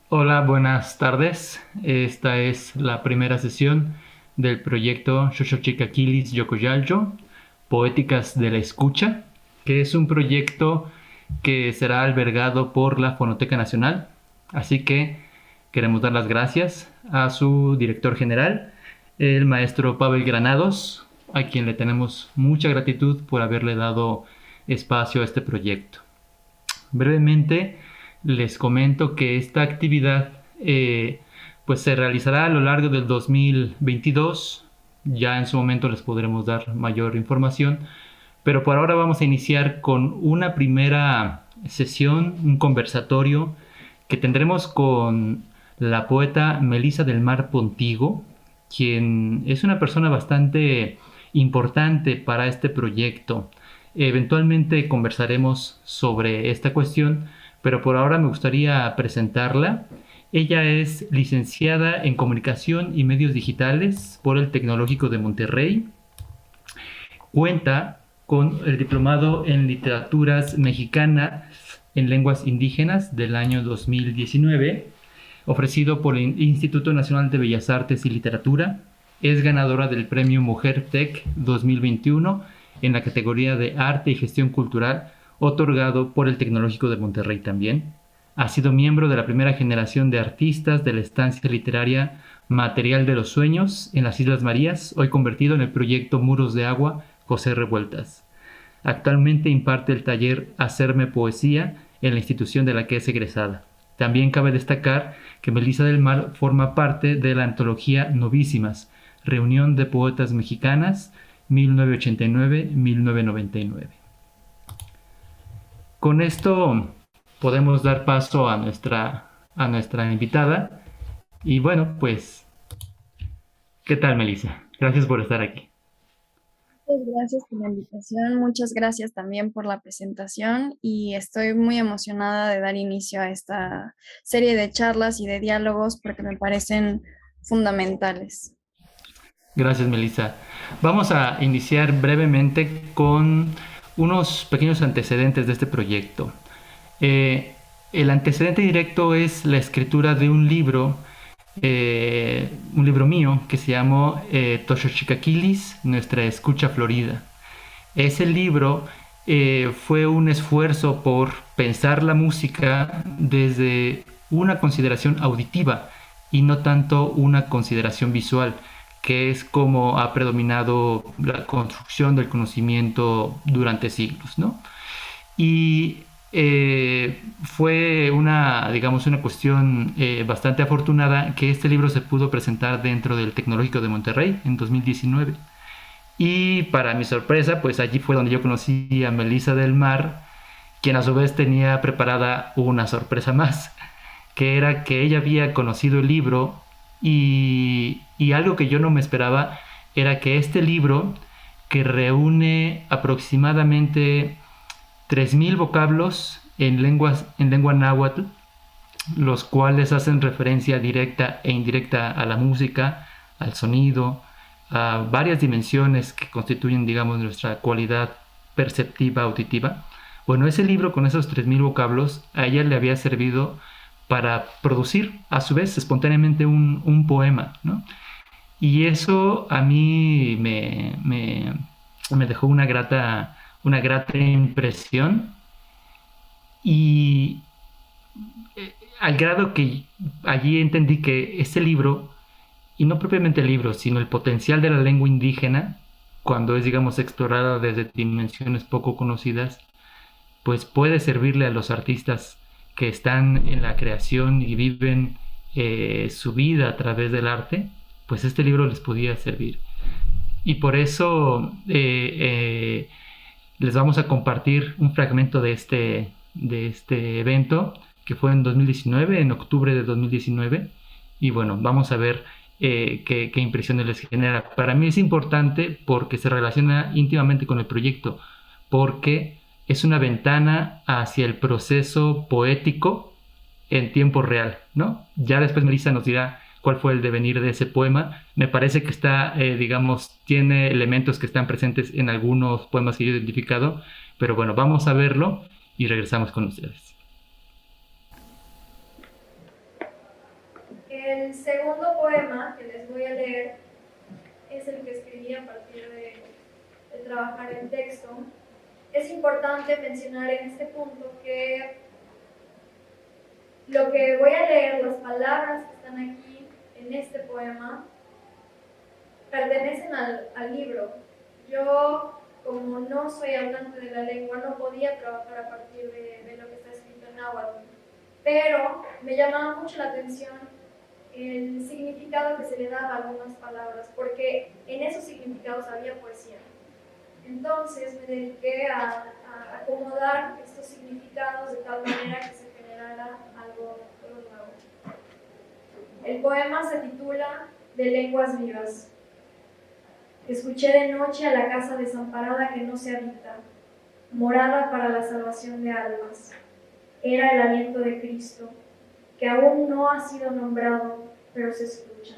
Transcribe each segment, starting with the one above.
Hola, buenas tardes. Esta es la primera sesión del proyecto Xochotl Yocoyaljo, Poéticas de la Escucha, que es un proyecto que será albergado por la Fonoteca Nacional. Así que queremos dar las gracias a su director general, el maestro Pavel Granados, a quien le tenemos mucha gratitud por haberle dado espacio a este proyecto. Brevemente les comento que esta actividad pues se realizará a lo largo del 2022. Ya en su momento les podremos dar mayor información, pero por ahora vamos a iniciar con una primera sesión, un conversatorio que tendremos con la poeta Melisa del Mar Pontigo, quien es una persona bastante importante para este proyecto. Eventualmente conversaremos sobre esta cuestión, pero por ahora me gustaría presentarla. Ella es licenciada en Comunicación y Medios Digitales por el Tecnológico de Monterrey. Cuenta con el diplomado en Literaturas Mexicanas en Lenguas Indígenas del año 2019, ofrecido por el Instituto Nacional de Bellas Artes y Literatura. Es ganadora del Premio Mujer Tech 2021 en la categoría de Arte y Gestión Cultural, otorgado por el Tecnológico de Monterrey también. Ha sido miembro de la primera generación de artistas de la estancia literaria Material de los Sueños en las Islas Marías, hoy convertido en el proyecto Muros de Agua José Revueltas. Actualmente imparte el taller Hacerme Poesía en la institución de la que es egresada. También cabe destacar que Melisa del Mar forma parte de la antología Novísimas, Reunión de Poetas Mexicanas 1989-1999. Con esto podemos dar paso a nuestra invitada. Y bueno, pues, ¿qué tal, Melisa? Gracias por estar aquí. Muchas gracias por la invitación, muchas gracias también por la presentación y estoy muy emocionada de dar inicio a esta serie de charlas y de diálogos porque me parecen fundamentales. Gracias, Melissa. Vamos a iniciar brevemente con unos pequeños antecedentes de este proyecto. Eh, el antecedente directo es la escritura de un libro mío que se llamó Toshochicaquilis, Nuestra Escucha Florida. Ese libro fue un esfuerzo por pensar la música desde una consideración auditiva y no tanto una consideración visual, que es como ha predominado la construcción del conocimiento durante siglos, ¿no? Y fue digamos, una cuestión bastante afortunada que este libro se pudo presentar dentro del Tecnológico de Monterrey en 2019. Y para mi sorpresa, pues allí fue donde yo conocí a Melisa del Mar, quien a su vez tenía preparada una sorpresa más, que era que ella había conocido el libro y algo que yo no me esperaba era que este libro, que reúne aproximadamente 3.000 vocablos en lengua náhuatl, los cuales hacen referencia directa e indirecta a la música, al sonido, a varias dimensiones que constituyen, digamos, nuestra cualidad perceptiva, auditiva. Bueno, ese libro con esos 3.000 vocablos a ella le había servido para producir a su vez espontáneamente un poema, ¿no? Y eso a mí me dejó una grata impresión y al grado que allí entendí que ese libro, y no propiamente el libro, sino el potencial de la lengua indígena, cuando es, digamos, explorada desde dimensiones poco conocidas, pues puede servirle a los artistas que están en la creación y viven su vida a través del arte, pues este libro les podía servir. Y por eso les vamos a compartir un fragmento de este evento que fue en 2019, en octubre de 2019. Y bueno, vamos a ver qué impresiones les genera. Para mí es importante porque se relaciona íntimamente con el proyecto, porque es una ventana hacia el proceso poético en tiempo real, ¿no? Ya después Melissa nos dirá cuál fue el devenir de ese poema. Me parece que está, digamos, tiene elementos que están presentes en algunos poemas que yo he identificado, pero bueno, vamos a verlo y regresamos con ustedes. El segundo poema que les voy a leer es el que escribí a partir de trabajar el texto. Es importante mencionar en este punto que lo que voy a leer, las palabras que están aquí en este poema, pertenecen al libro. Yo, como no soy hablante de la lengua, no podía trabajar a partir de lo que está escrito en náhuatl, pero me llamaba mucho la atención el significado que se le daba a algunas palabras, porque en esos significados había poesía. Entonces me dediqué a acomodar estos significados de tal manera que se generara algo nuevo. El poema se titula De lenguas vivas. Escuché de noche a la casa desamparada que no se habita, morada para la salvación de almas. Era el aliento de Cristo, que aún no ha sido nombrado, pero se escucha.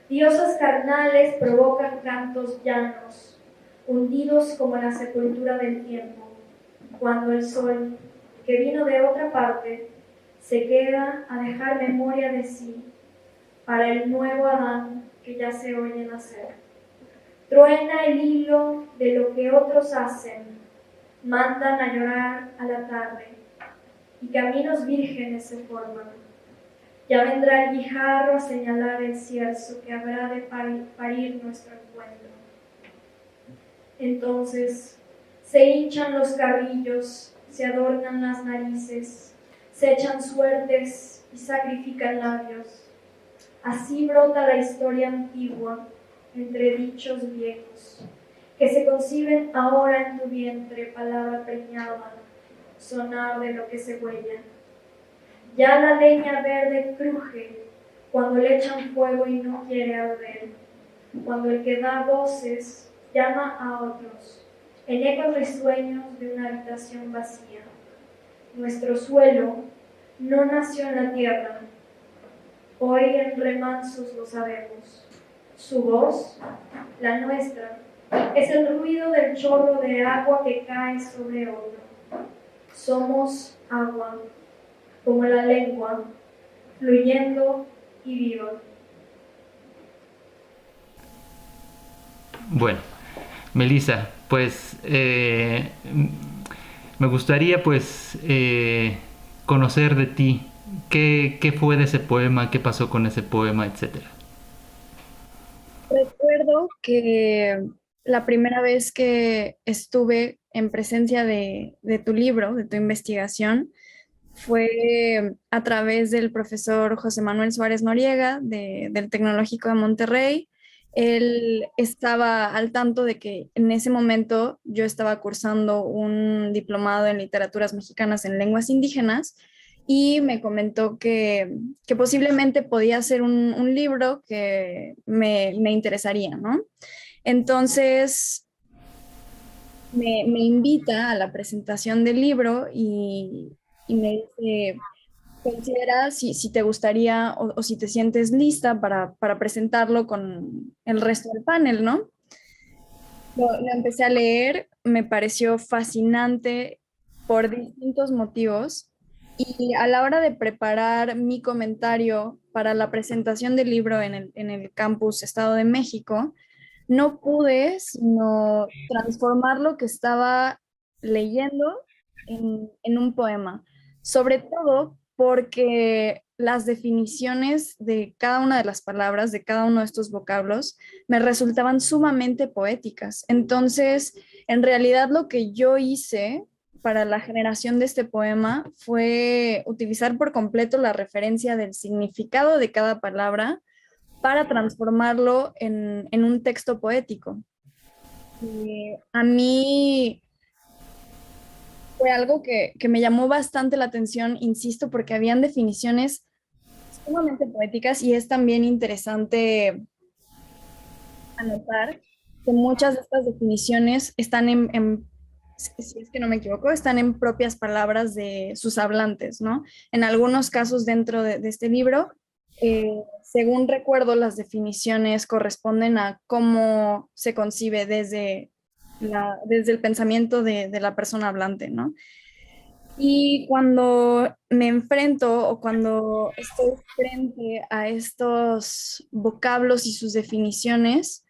Diosas carnales provocan cantos llanos, hundidos como en la sepultura del tiempo, cuando el sol, que vino de otra parte, se queda a dejar memoria de sí para el nuevo Adán que ya se oye nacer. Truena el hilo de lo que otros hacen, mandan a llorar a la tarde, y caminos vírgenes se forman. Ya vendrá el guijarro a señalar el cierzo que habrá de parir nuestro encuentro. Entonces se hinchan los carrillos, se adornan las narices, se echan suertes y sacrifican labios. Así brota la historia antigua entre dichos viejos, que se conciben ahora en tu vientre, palabra preñada, sonar de lo que se huella. Ya la leña verde cruje cuando le echan fuego y no quiere arder, cuando el que da voces llama a otros, en ecos risueños de una habitación vacía. Nuestro suelo no nació en la tierra, hoy en remansos lo sabemos. Su voz, la nuestra, es el ruido del chorro de agua que cae sobre otro. Somos agua, como la lengua, fluyendo y viva. Bueno, Melissa, pues me gustaría pues conocer de ti qué fue de ese poema, qué pasó con ese poema, etcétera. Recuerdo que la primera vez que estuve en presencia de tu libro, de tu investigación, fue a través del profesor José Manuel Suárez Noriega del Tecnológico de Monterrey. Él estaba al tanto de que en ese momento yo estaba cursando un diplomado en literaturas mexicanas en lenguas indígenas y me comentó que posiblemente podía ser un libro que me interesaría, ¿no? Entonces me invita a la presentación del libro y me dice, considera si te gustaría o si te sientes lista para presentarlo con el resto del panel, ¿no? Lo empecé a leer, me pareció fascinante por distintos motivos y a la hora de preparar mi comentario para la presentación del libro en el campus Estado de México, no pude sino transformar lo que estaba leyendo en un poema, sobre todo porque las definiciones de cada una de las palabras, de cada uno de estos vocablos, me resultaban sumamente poéticas. Entonces, en realidad lo que yo hice para la generación de este poema fue utilizar por completo la referencia del significado de cada palabra para transformarlo en un texto poético. A mí fue algo que me llamó bastante la atención, insisto, porque habían definiciones sumamente poéticas y es también interesante anotar que muchas de estas definiciones están si es que no me equivoco, están en propias palabras de sus hablantes, ¿no? En algunos casos dentro de este libro, según recuerdo, las definiciones corresponden a cómo se concibe desde el pensamiento de la persona hablante, ¿no? Y cuando me enfrento o cuando estoy frente a estos vocablos y sus definiciones,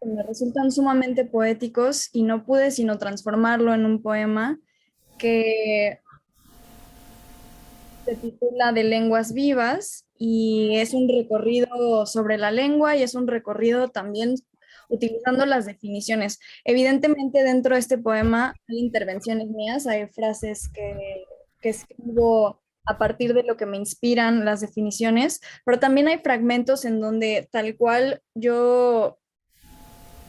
me resultan sumamente poéticos y no pude sino transformarlo en un poema que se titula De lenguas vivas y es un recorrido sobre la lengua y es un recorrido también utilizando las definiciones. Evidentemente dentro de este poema hay intervenciones mías, hay frases que escribo a partir de lo que me inspiran las definiciones, pero también hay fragmentos en donde tal cual yo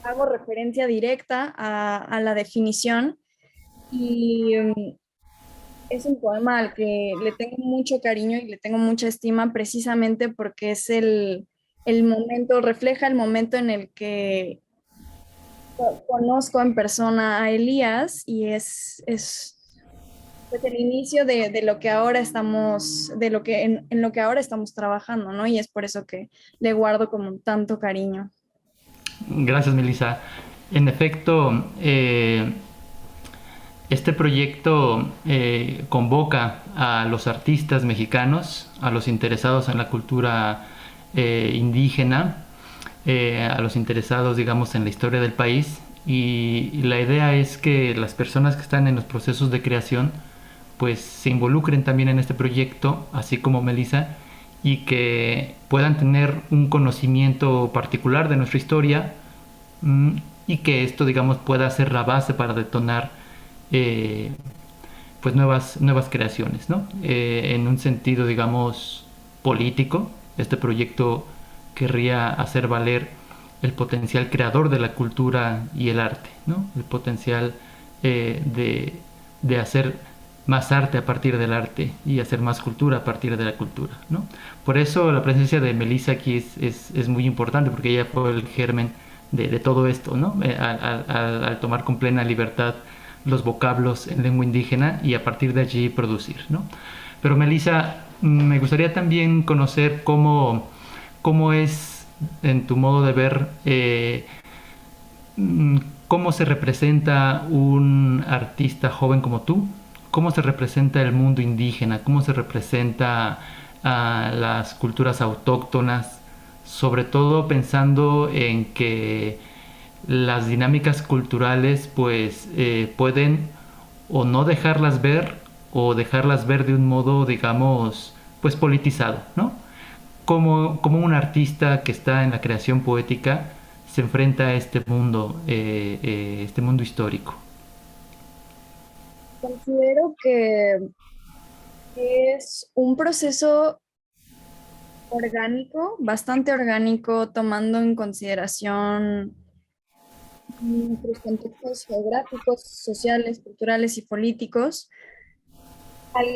hago referencia directa a la definición y es un poema al que le tengo mucho cariño y le tengo mucha estima precisamente porque es el momento, refleja el momento en el que conozco en persona a Elías y es pues, el inicio de lo que ahora estamos, de lo que en lo que ahora estamos trabajando, ¿no? Y es por eso que le guardo como tanto cariño. Gracias, Melissa. En efecto, este proyecto convoca a los artistas mexicanos, a los interesados en la cultura indígena, a los interesados, digamos, en la historia del país. Y la idea es que las personas que están en los procesos de creación, pues se involucren también en este proyecto, así como Melissa, y que puedan tener un conocimiento particular de nuestra historia, mm, y que esto, digamos, pueda ser la base para detonar eh, pues nuevas creaciones, ¿no? En un sentido, digamos, político, este proyecto querría hacer valer el potencial creador de la cultura y el arte, ¿no? El potencial de hacer más arte a partir del arte y hacer más cultura a partir de la cultura, ¿no? Por eso la presencia de Melissa aquí es muy importante, porque ella fue el germen de todo esto, ¿no? Al tomar con plena libertad los vocablos en lengua indígena y a partir de allí producir, ¿no? Pero Melissa, me gustaría también conocer cómo es, en tu modo de ver, cómo se representa un artista joven como tú, cómo se representa el mundo indígena, cómo se representa a las culturas autóctonas, sobre todo pensando en que las dinámicas culturales pues pueden o no dejarlas ver o dejarlas ver de un modo, digamos, pues politizado, ¿no? Como un artista que está en la creación poética se enfrenta a este mundo histórico. Considero que es un proceso orgánico, bastante orgánico, tomando en consideración nuestros contextos geográficos, sociales, culturales y políticos. Al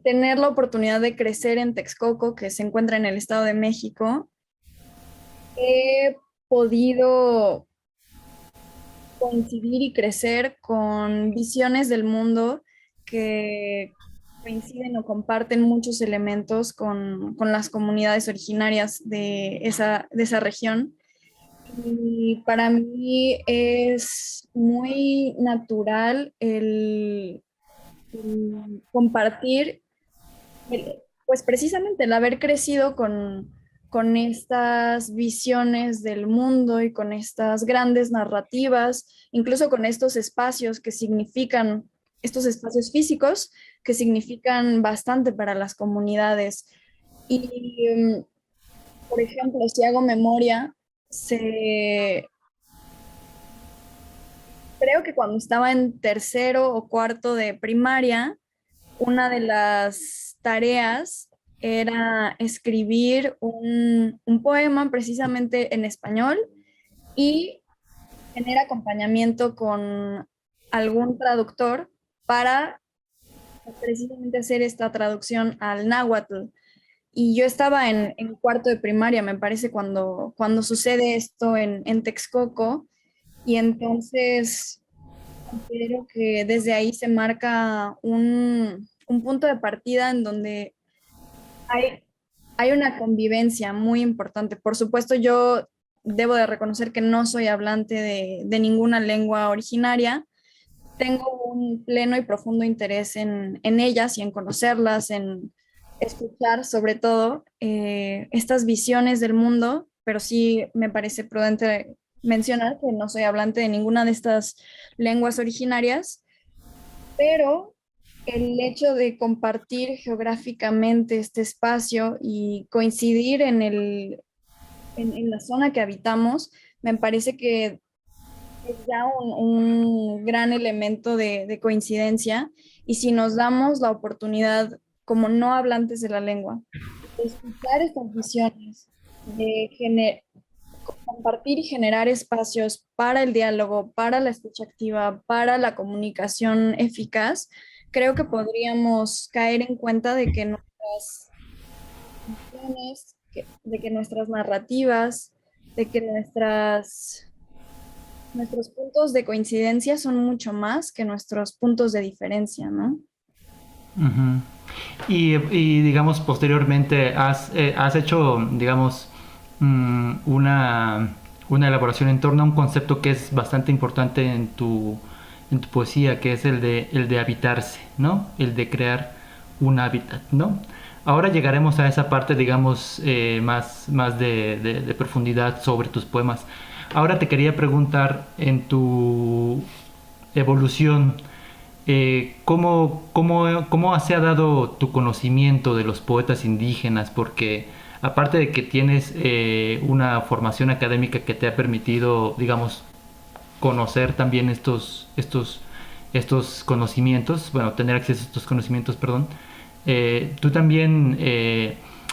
tener la oportunidad de crecer en Texcoco, que se encuentra en el Estado de México, he podido coincidir y crecer con visiones del mundo que coinciden o comparten muchos elementos con las comunidades originarias de esa región. Y para mí es muy natural el compartir, pues precisamente el haber crecido con estas visiones del mundo y con estas grandes narrativas, incluso con estos espacios que significan, estos espacios físicos que significan bastante para las comunidades. Y, por ejemplo, si hago memoria, se, creo que cuando estaba en tercero o cuarto de primaria, una de las tareas era escribir un poema precisamente en español y tener acompañamiento con algún traductor para precisamente hacer esta traducción al náhuatl. Y yo estaba en cuarto de primaria, me parece, cuando sucede esto en Texcoco, y entonces considero que desde ahí se marca un punto de partida en donde hay, hay una convivencia muy importante. Por supuesto, yo debo de reconocer que no soy hablante de ninguna lengua originaria, tengo un pleno y profundo interés en ellas y en conocerlas, en escuchar sobre todo estas visiones del mundo, pero sí me parece prudente mencionar que no soy hablante de ninguna de estas lenguas originarias, pero el hecho de compartir geográficamente este espacio y coincidir en la zona que habitamos, me parece que es ya un gran elemento de coincidencia. Y si nos damos la oportunidad, como no hablantes de la lengua, de escuchar estas visiones, de compartir y generar espacios para el diálogo, para la escucha activa, para la comunicación eficaz, creo que podríamos caer en cuenta de que nuestras visiones, de que nuestras narrativas, de que nuestros puntos de coincidencia son mucho más que nuestros puntos de diferencia, ¿no? Ujú. Digamos, posteriormente has hecho, digamos, una elaboración en torno a un concepto que es bastante importante en tu poesía, que es el de habitarse, ¿no? El de crear un hábitat, ¿no? Ahora llegaremos a esa parte, digamos, más de profundidad sobre tus poemas. Ahora te quería preguntar en tu evolución, ¿cómo se ha dado tu conocimiento de los poetas indígenas? Porque aparte de que tienes una formación académica que te ha permitido, digamos, conocer también estos conocimientos, bueno, tener acceso a estos conocimientos, perdón, tú también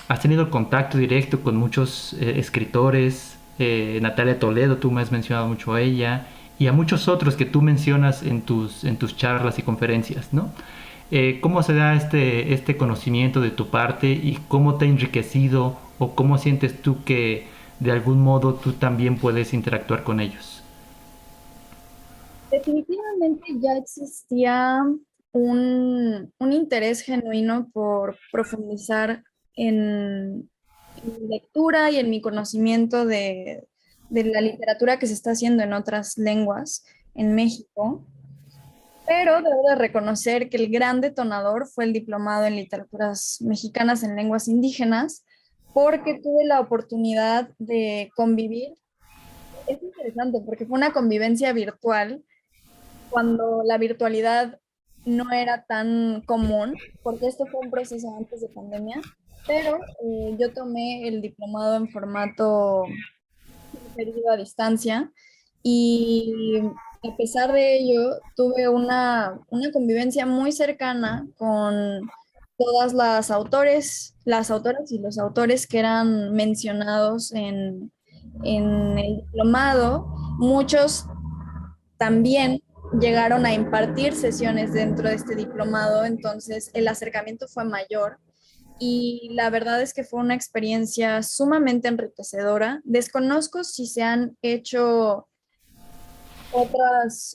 has tenido contacto directo con muchos escritores, Natalia Toledo, tú me has mencionado mucho a ella, y a muchos otros que tú mencionas en tus charlas y conferencias, ¿no? ¿Cómo se da este conocimiento de tu parte y cómo te ha enriquecido o cómo sientes tú que de algún modo tú también puedes interactuar con ellos? Definitivamente ya existía un interés genuino por profundizar en mi lectura y en mi conocimiento de la literatura que se está haciendo en otras lenguas en México. Pero debo de reconocer que el gran detonador fue el diplomado en literaturas mexicanas en lenguas indígenas, porque tuve la oportunidad de convivir. Es interesante porque fue una convivencia virtual cuando la virtualidad no era tan común, porque esto fue un proceso antes de pandemia, pero yo tomé el diplomado en formato periodo a distancia y a pesar de ello tuve una convivencia muy cercana con todas las autoras y los autores que eran mencionados en el diplomado. Muchos también llegaron a impartir sesiones dentro de este diplomado, entonces el acercamiento fue mayor y la verdad es que fue una experiencia sumamente enriquecedora. Desconozco si se han hecho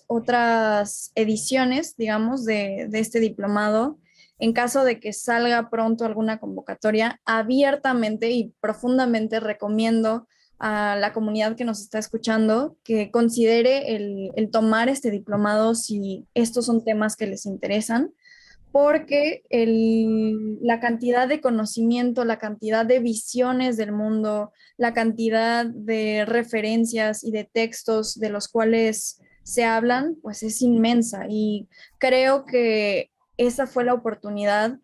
otras ediciones, digamos, de este diplomado. En caso de que salga pronto alguna convocatoria, abiertamente y profundamente recomiendo a la comunidad que nos está escuchando que considere el tomar este diplomado si estos son temas que les interesan porque la cantidad de conocimiento, la cantidad de visiones del mundo, la cantidad de referencias y de textos de los cuales se hablan, pues es inmensa y creo que esa fue la oportunidad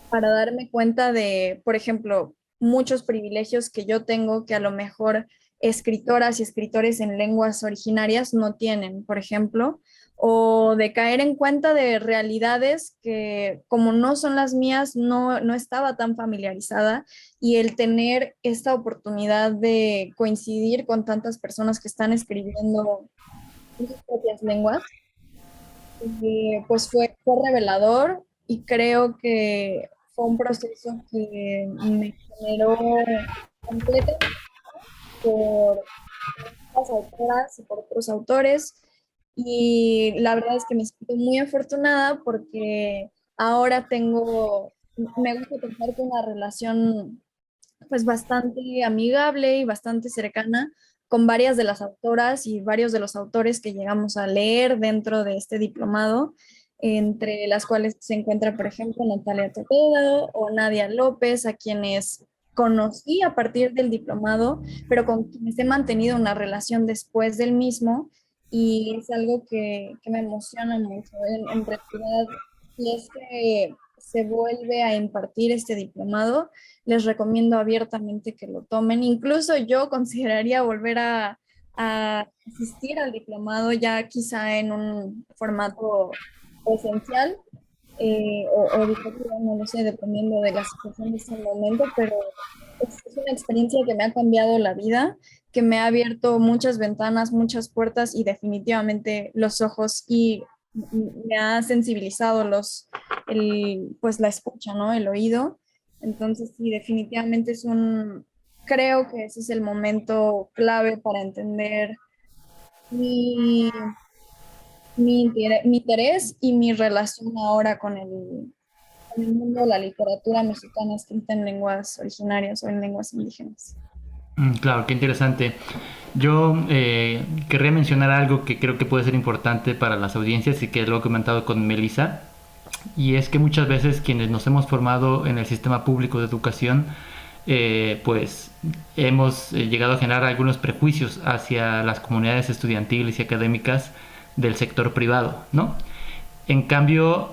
para darme cuenta de, por ejemplo, muchos privilegios que yo tengo que a lo mejor escritoras y escritores en lenguas originarias no tienen, por ejemplo, o de caer en cuenta de realidades que como no son las mías, no estaba tan familiarizada y el tener esta oportunidad de coincidir con tantas personas que están escribiendo en sus propias lenguas, pues fue revelador y creo que fue un proceso que me generó completa por otras autoras y por otros autores. Y la verdad es que me siento muy afortunada porque ahora me gusta pensar que una relación pues bastante amigable y bastante cercana con varias de las autoras y varios de los autores que llegamos a leer dentro de este diplomado, entre las cuales se encuentra, por ejemplo, Natalia Toledo o Nadia López, a quienes conocí a partir del diplomado, pero con quienes he mantenido una relación después del mismo, y es algo que me emociona mucho. En realidad, si es que se vuelve a impartir este diplomado, les recomiendo abiertamente que lo tomen. Incluso yo consideraría volver a asistir al diplomado ya quizá en un formato presencial, o educativa, no lo sé, dependiendo de la situación de ese momento, pero es una experiencia que me ha cambiado la vida, que me ha abierto muchas ventanas, muchas puertas y definitivamente los ojos, y me ha sensibilizado pues la escucha, ¿no? El oído. Entonces, sí, definitivamente creo que ese es el momento clave para entender mi, mi interés y mi relación ahora con el mundo de la literatura mexicana escrita en lenguas originarias o en lenguas indígenas. Claro, qué interesante. Yo querría mencionar algo que creo que puede ser importante para las audiencias y que lo he comentado con Melissa, y es que muchas veces quienes nos hemos formado en el sistema público de educación, pues hemos llegado a generar algunos prejuicios hacia las comunidades estudiantiles y académicas del sector privado, ¿no? En cambio,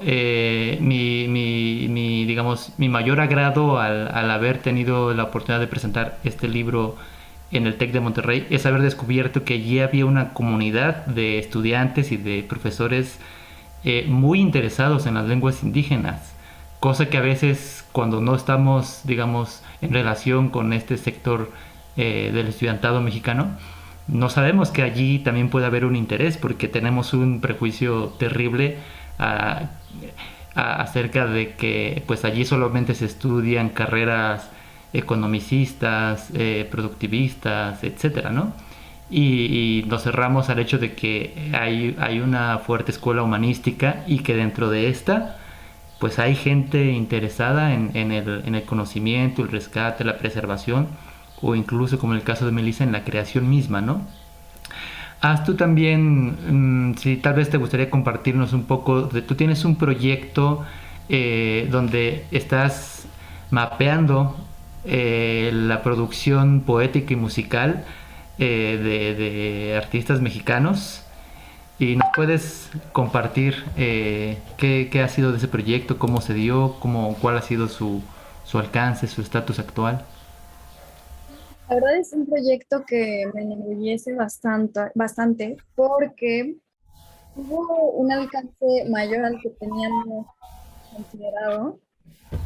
digamos, mi mayor agrado al haber tenido la oportunidad de presentar este libro en el TEC de Monterrey es haber descubierto que allí había una comunidad de estudiantes y de profesores muy interesados en las lenguas indígenas, cosa que a veces cuando no estamos, digamos, en relación con este sector del estudiantado mexicano, no sabemos que allí también puede haber un interés, porque tenemos un prejuicio terrible a, acerca de que pues allí solamente se estudian carreras economicistas, productivistas, etcétera, ¿no? Y nos cerramos al hecho de que hay una fuerte escuela humanística y que dentro de esta pues hay gente interesada en el conocimiento, el rescate, la preservación, o incluso, como en el caso de Melissa, en la creación misma, ¿no? Haz tú también, si tal vez te gustaría compartirnos un poco, tú tienes un proyecto donde estás mapeando la producción poética y musical de artistas mexicanos, y nos puedes compartir qué ha sido de ese proyecto, cómo se dio, cuál ha sido su alcance, su estatus actual. La verdad es un proyecto que me enorgullece bastante porque tuvo un alcance mayor al que teníamos considerado.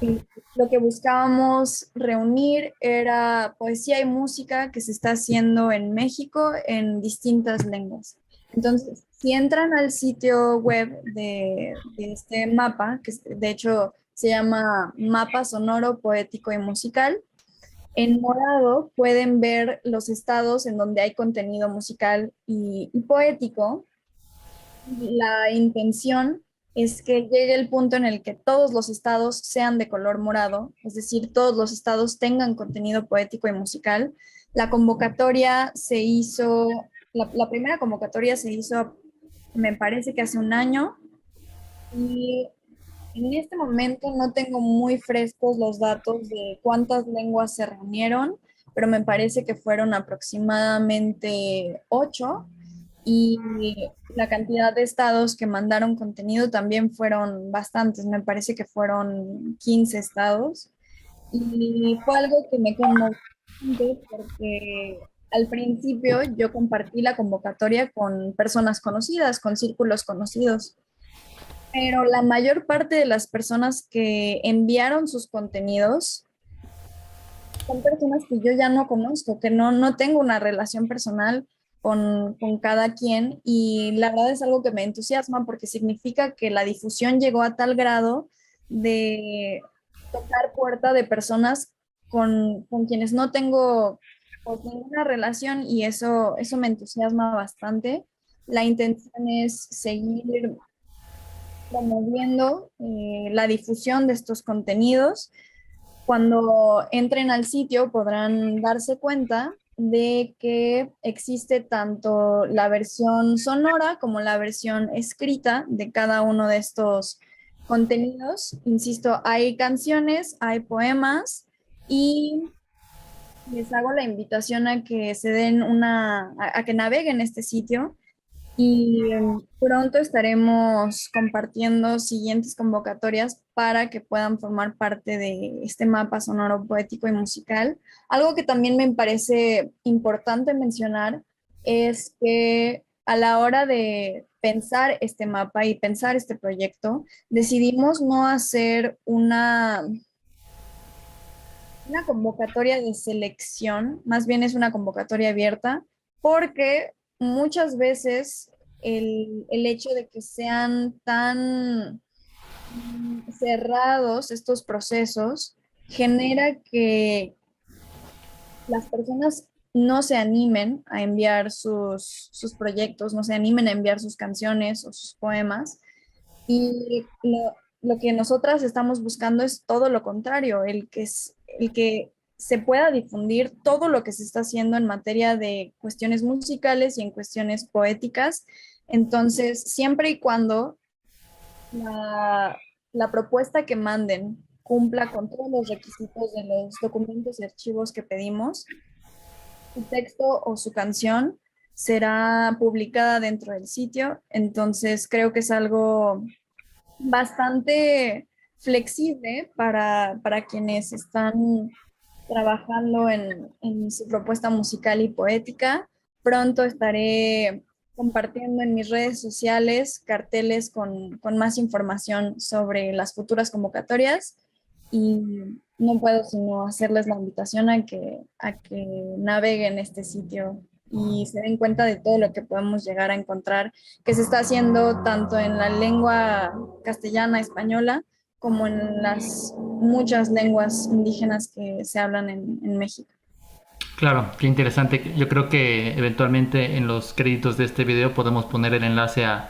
Y lo que buscábamos reunir era poesía y música que se está haciendo en México en distintas lenguas. Entonces, si entran al sitio web de este mapa, que de hecho se llama Mapa Sonoro, Poético y Musical, en morado pueden ver los estados en donde hay contenido musical y poético. La intención es que llegue el punto en el que todos los estados sean de color morado, es decir, todos los estados tengan contenido poético y musical. La convocatoria se hizo, la primera convocatoria se hizo, me parece que hace un año, y en este momento no tengo muy frescos los datos de cuántas lenguas se reunieron, pero me parece que fueron aproximadamente 8, y la cantidad de estados que mandaron contenido también fueron bastantes, me parece que fueron 15 estados, y fue algo que me conmovió bastante porque al principio yo compartí la convocatoria con personas conocidas, con círculos conocidos, pero la mayor parte de las personas que enviaron sus contenidos son personas que yo ya no conozco, que no tengo una relación personal con cada quien, y la verdad es algo que me entusiasma porque significa que la difusión llegó a tal grado de tocar puerta de personas con quienes no tengo pues, ninguna relación, y eso me entusiasma bastante. La intención es seguir promoviendo la difusión de estos contenidos. Cuando entren al sitio podrán darse cuenta de que existe tanto la versión sonora como la versión escrita de cada uno de estos contenidos. Insisto, hay canciones, hay poemas y les hago la invitación a que se den a que naveguen este sitio y pronto estaremos compartiendo siguientes convocatorias para que puedan formar parte de este mapa sonoro poético y musical. Algo que también me parece importante mencionar es que a la hora de pensar este mapa y pensar este proyecto, decidimos no hacer una convocatoria de selección, más bien es una convocatoria abierta, porque muchas veces el hecho de que sean tan cerrados estos procesos genera que las personas no se animen a enviar sus proyectos, no se animen a enviar sus canciones o sus poemas. Y lo que nosotras estamos buscando es todo lo contrario, el que se pueda difundir todo lo que se está haciendo en materia de cuestiones musicales y en cuestiones poéticas. Entonces, siempre y cuando la propuesta que manden cumpla con todos los requisitos de los documentos y archivos que pedimos, su texto o su canción será publicada dentro del sitio. Entonces, creo que es algo bastante flexible para quienes están trabajando en su propuesta musical y poética. Pronto estaré compartiendo en mis redes sociales carteles con más información sobre las futuras convocatorias y no puedo sino hacerles la invitación a que naveguen este sitio y se den cuenta de todo lo que podemos llegar a encontrar que se está haciendo tanto en la lengua castellana, española, como en las muchas lenguas indígenas que se hablan en México. Claro, qué interesante. Yo creo que eventualmente en los créditos de este video podemos poner el enlace a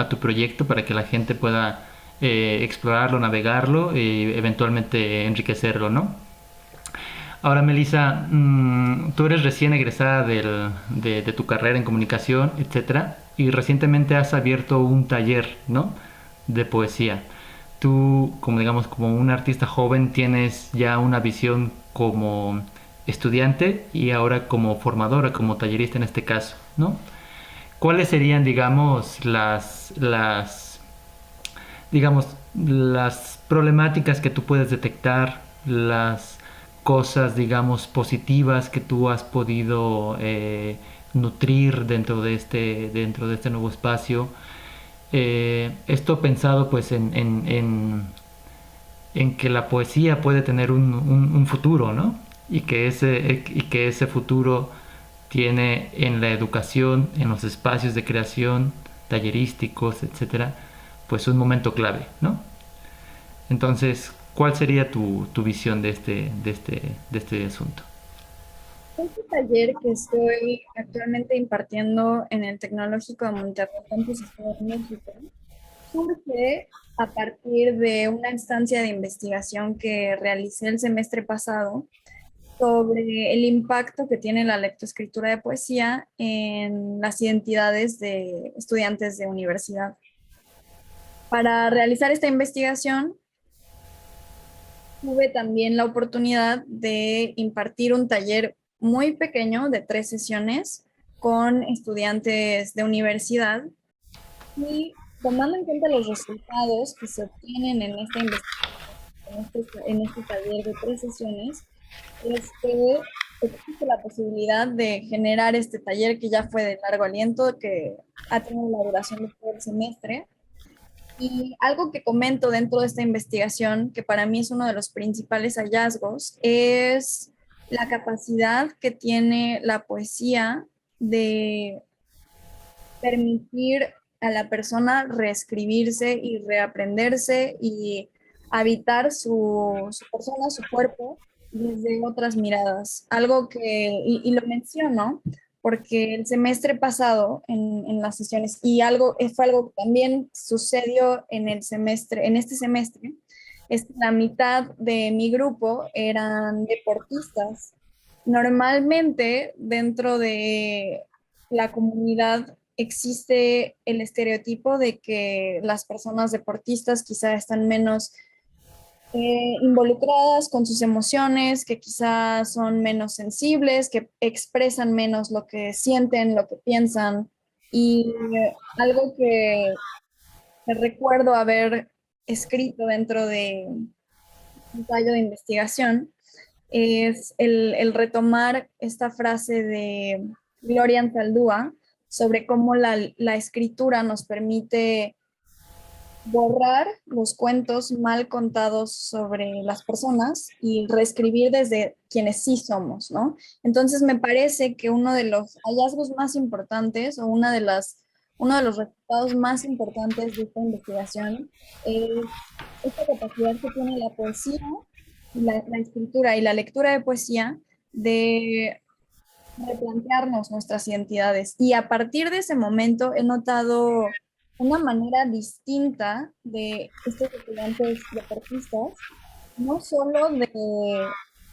tu proyecto para que la gente pueda explorarlo, navegarlo y eventualmente enriquecerlo, ¿no? Ahora, Melissa, tú eres recién egresada de tu carrera en comunicación, etcétera, y recientemente has abierto un taller, ¿no? De poesía. Tú, como digamos, como un artista joven, tienes ya una visión como estudiante y ahora como formadora, como tallerista en este caso, ¿no? ¿Cuáles serían, digamos, las problemáticas que tú puedes detectar, las cosas, digamos, positivas que tú has podido nutrir dentro de este nuevo espacio? Esto pensado pues en que la poesía puede tener un futuro, ¿no? Y que ese futuro tiene en la educación, en los espacios de creación, tallerísticos, etcétera, pues un momento clave, ¿no? Entonces, ¿cuál sería tu visión de este asunto? Este taller que estoy actualmente impartiendo en el Tecnológico de Monterrey, Campus Estado de México, surge a partir de una instancia de investigación que realicé el semestre pasado sobre el impacto que tiene la lectoescritura de poesía en las identidades de estudiantes de universidad. Para realizar esta investigación, tuve también la oportunidad de impartir un taller muy pequeño de 3 sesiones con estudiantes de universidad y tomando en cuenta los resultados que se obtienen en esta investigación, en este taller de 3 sesiones, es que existe la posibilidad de generar este taller que ya fue de largo aliento, que ha tenido la duración de todo el semestre. Y algo que comento dentro de esta investigación, que para mí es uno de los principales hallazgos, es la capacidad que tiene la poesía de permitir a la persona reescribirse y reaprenderse y habitar su persona, su cuerpo, desde otras miradas. Algo que, y lo menciono, porque el semestre pasado en las sesiones, y fue algo que también sucedió en el semestre, en este semestre, es que la mitad de mi grupo eran deportistas normalmente dentro de la comunidad existe el estereotipo de que las personas deportistas quizá están menos involucradas con sus emociones, que quizás son menos sensibles, que expresan menos lo que sienten, lo que piensan. Y algo que recuerdo haber escrito dentro de un ensayo de investigación es el retomar esta frase de Gloria Anzaldúa sobre cómo la escritura nos permite borrar los cuentos mal contados sobre las personas y reescribir desde quienes sí somos, ¿no? Entonces me parece que uno de los hallazgos más importantes o uno de los resultados más importantes de esta investigación es esta capacidad que tiene la poesía, la escritura y la lectura de poesía de replantearnos nuestras identidades. Y a partir de ese momento he notado una manera distinta de estos estudiantes deportistas, no solo de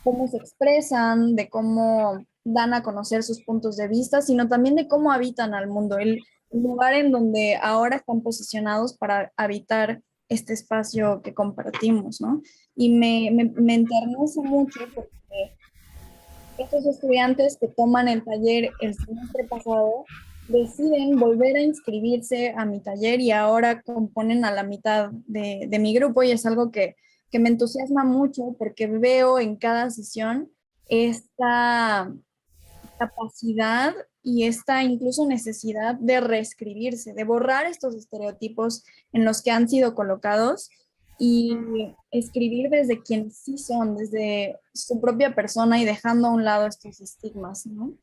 cómo se expresan, de cómo dan a conocer sus puntos de vista, sino también de cómo habitan al mundo, el lugar en donde ahora están posicionados para habitar este espacio que compartimos, ¿no? Y me enternece mucho porque estos estudiantes que toman el taller el semestre pasado deciden volver a inscribirse a mi taller y ahora componen a la mitad de mi grupo y es algo que me entusiasma mucho porque veo en cada sesión esta capacidad y esta incluso necesidad de reescribirse, de borrar estos estereotipos en los que han sido colocados y escribir desde quienes sí son, desde su propia persona y dejando a un lado estos estigmas, ¿no?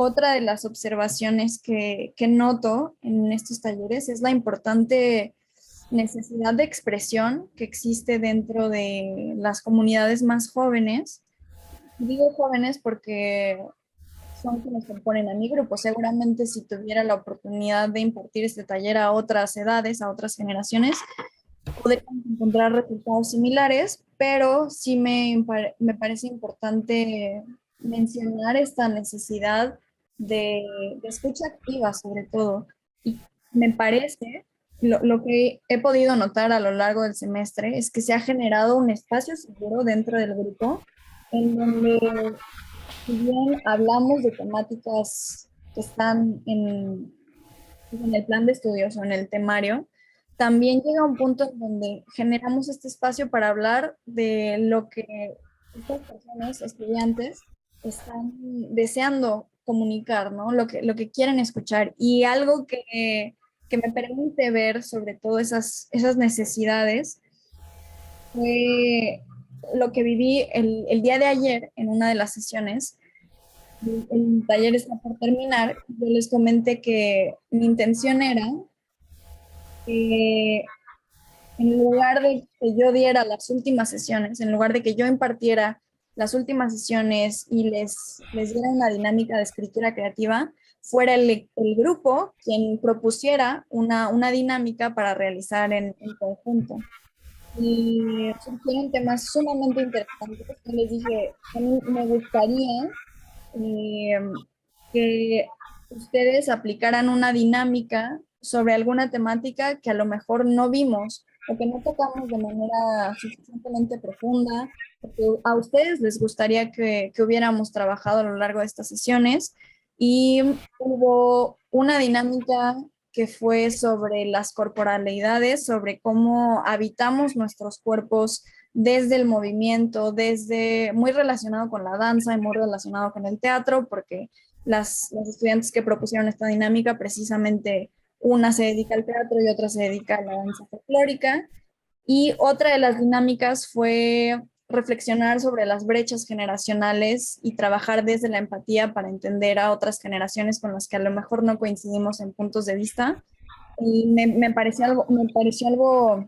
Otra de las observaciones que noto en estos talleres es la importante necesidad de expresión que existe dentro de las comunidades más jóvenes. Digo jóvenes porque son quienes componen a mi grupo. Seguramente si tuviera la oportunidad de impartir este taller a otras edades, a otras generaciones, podríamos encontrar resultados similares, pero sí me parece importante mencionar esta necesidad de escucha activa sobre todo. Y me parece, lo que he podido notar a lo largo del semestre es que se ha generado un espacio seguro dentro del grupo en donde si bien hablamos de temáticas que están en el plan de estudios o en el temario, también llega un punto en donde generamos este espacio para hablar de lo que estas personas, estudiantes, están deseando comunicar, ¿no? Lo que quieren escuchar. Y algo que me permite ver sobre todo esas necesidades fue lo que viví el día de ayer en una de las sesiones. El taller está por terminar. Yo les comenté que mi intención era que en lugar de que yo diera las últimas sesiones, en lugar de que yo impartiera las últimas sesiones y les diera una dinámica de escritura creativa, fuera el grupo quien propusiera una dinámica para realizar en conjunto. Y surgieron temas sumamente interesantes. Yo les dije, a mí me gustaría eh, que ustedes aplicaran una dinámica sobre alguna temática que a lo mejor no vimos o que no tocamos de manera suficientemente profunda, o que a ustedes les gustaría que hubiéramos trabajado a lo largo de estas sesiones. Y hubo una dinámica que fue sobre las corporalidades, sobre cómo habitamos nuestros cuerpos desde el movimiento, desde muy relacionado con la danza y muy relacionado con el teatro, porque las estudiantes que propusieron esta dinámica, precisamente una se dedica al teatro y otra se dedica a la danza folclórica. Y otra de las dinámicas fue reflexionar sobre las brechas generacionales y trabajar desde la empatía para entender a otras generaciones con las que a lo mejor no coincidimos en puntos de vista. Y me pareció algo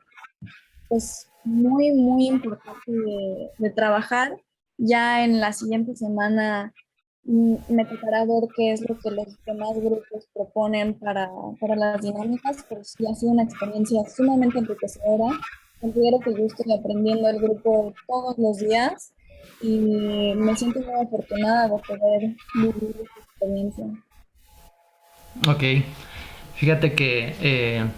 pues muy importante de trabajar. Ya en la siguiente semana me tocará ver qué es lo que los demás grupos proponen para las dinámicas, pero sí ha sido una experiencia sumamente enriquecedora. Considero que yo estoy aprendiendo el grupo todos los días y me siento muy afortunada de poder vivir esta experiencia. Ok, fíjate que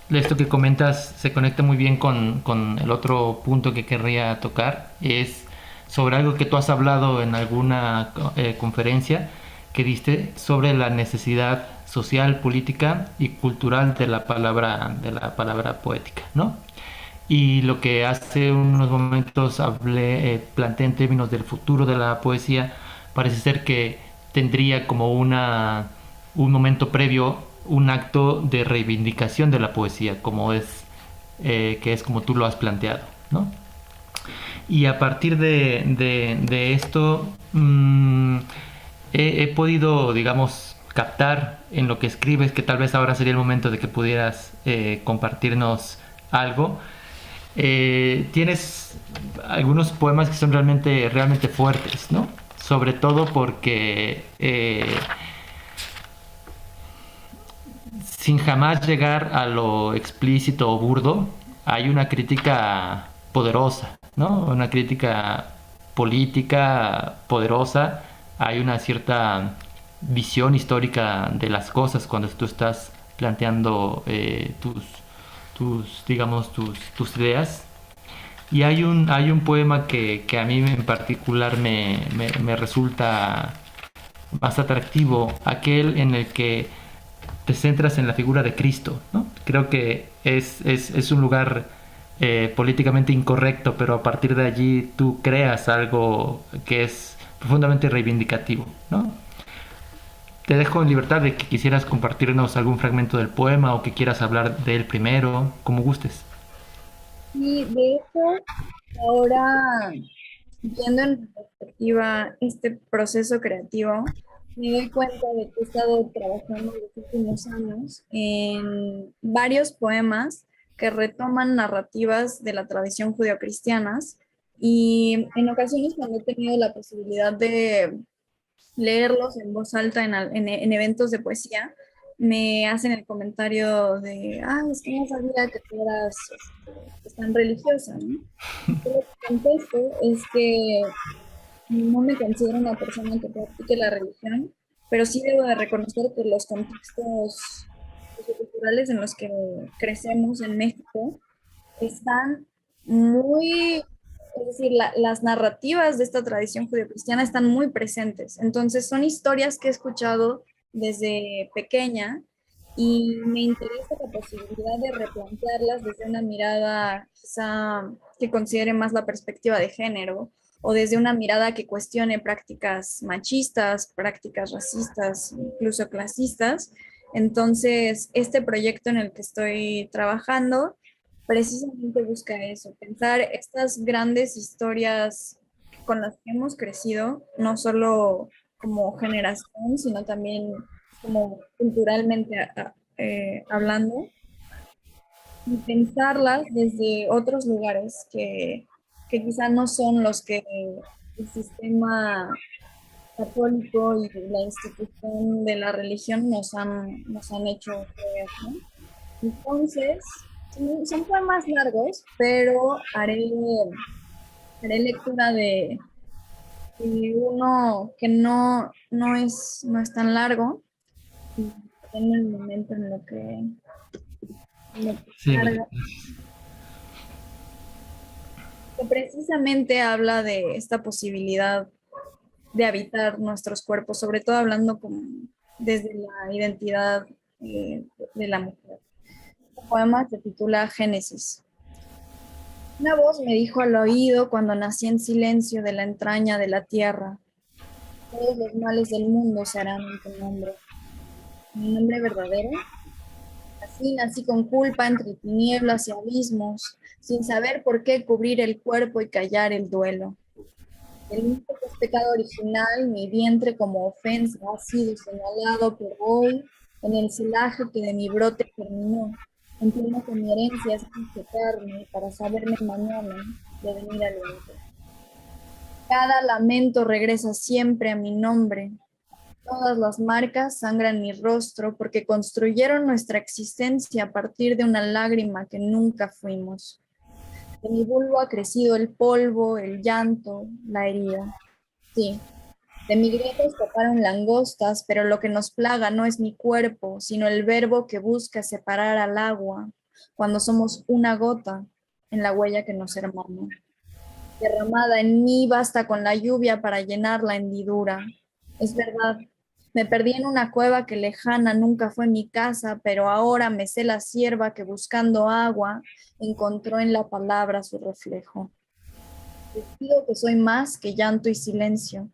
esto que comentas se conecta muy bien con el otro punto que querría tocar, es sobre algo que tú has hablado en alguna conferencia que diste sobre la necesidad social, política y cultural de la palabra poética, ¿no? Y lo que hace unos momentos hablé, planteé en términos del futuro de la poesía, parece ser que tendría como un momento previo, un acto de reivindicación de la poesía, que es como tú lo has planteado, ¿no? Y a partir de esto, he podido, digamos, captar en lo que escribes, que tal vez ahora sería el momento de que pudieras compartirnos algo. Tienes algunos poemas que son realmente fuertes, ¿no? Sobre todo porque sin jamás llegar a lo explícito o burdo, hay una crítica poderosa, ¿no? Una crítica política poderosa, hay una cierta visión histórica de las cosas cuando tú estás planteando digamos, tus ideas. Y hay un poema que a mí en particular me resulta más atractivo, aquel en el que te centras en la figura de Cristo, ¿no? Creo que es un lugar políticamente incorrecto, pero a partir de allí tú creas algo que es profundamente reivindicativo, ¿no? Te dejo en libertad de que quisieras compartirnos algún fragmento del poema o que quieras hablar de él primero, como gustes. Y de hecho, ahora viendo en perspectiva este proceso creativo, me doy cuenta de que he estado trabajando en los últimos años en varios poemas que retoman narrativas de la tradición judeocristianas y en ocasiones cuando he tenido la posibilidad de leerlos en voz alta en eventos de poesía, me hacen el comentario de, es que no sabía que tú eras tan religiosa, ¿no? Lo que contesto es que no me considero una persona que practique la religión, pero sí debo de reconocer que los contextos socioculturales en los que crecemos en México están muy, es decir, las narrativas de esta tradición judeocristiana están muy presentes. Entonces son historias que he escuchado desde pequeña y me interesa la posibilidad de replantearlas desde una mirada quizá que considere más la perspectiva de género o desde una mirada que cuestione prácticas machistas, prácticas racistas, incluso clasistas. Entonces, este proyecto en el que estoy trabajando precisamente busca eso, pensar estas grandes historias con las que hemos crecido, no solo como generación, sino también como culturalmente hablando, y pensarlas desde otros lugares que quizá no son los que el sistema católico y la institución de la religión nos han hecho creer, ¿no? Entonces, son poemas largos, pero haré lectura de uno que no es tan largo y en el momento en lo que Sí, carga, que precisamente habla de esta posibilidad de habitar nuestros cuerpos, sobre todo hablando desde la identidad de la mujer. El poema se titula Génesis. Una voz me dijo al oído cuando nací en silencio de la entraña de la tierra: todos los males del mundo se harán en tu nombre. Mi nombre verdadero. Así nací con culpa entre tinieblas y abismos, sin saber por qué cubrir el cuerpo y callar el duelo. El único pecado original, mi vientre como ofensa, ha sido señalado por hoy en el celaje que de mi brote terminó. Entiendo que mi herencia es carne para saberme mañana de venir al viento. Cada lamento regresa siempre a mi nombre. Todas las marcas sangran mi rostro porque construyeron nuestra existencia a partir de una lágrima que nunca fuimos. De mi vulvo ha crecido el polvo, el llanto, la herida. Sí, de mi grieta escaparon langostas, pero lo que nos plaga no es mi cuerpo, sino el verbo que busca separar al agua, cuando somos una gota en la huella que nos hermana. Derramada en mí basta con la lluvia para llenar la hendidura. Es verdad, me perdí en una cueva que lejana nunca fue mi casa, pero ahora me sé la sierva que buscando agua encontró en la palabra su reflejo. Les digo que soy más que llanto y silencio,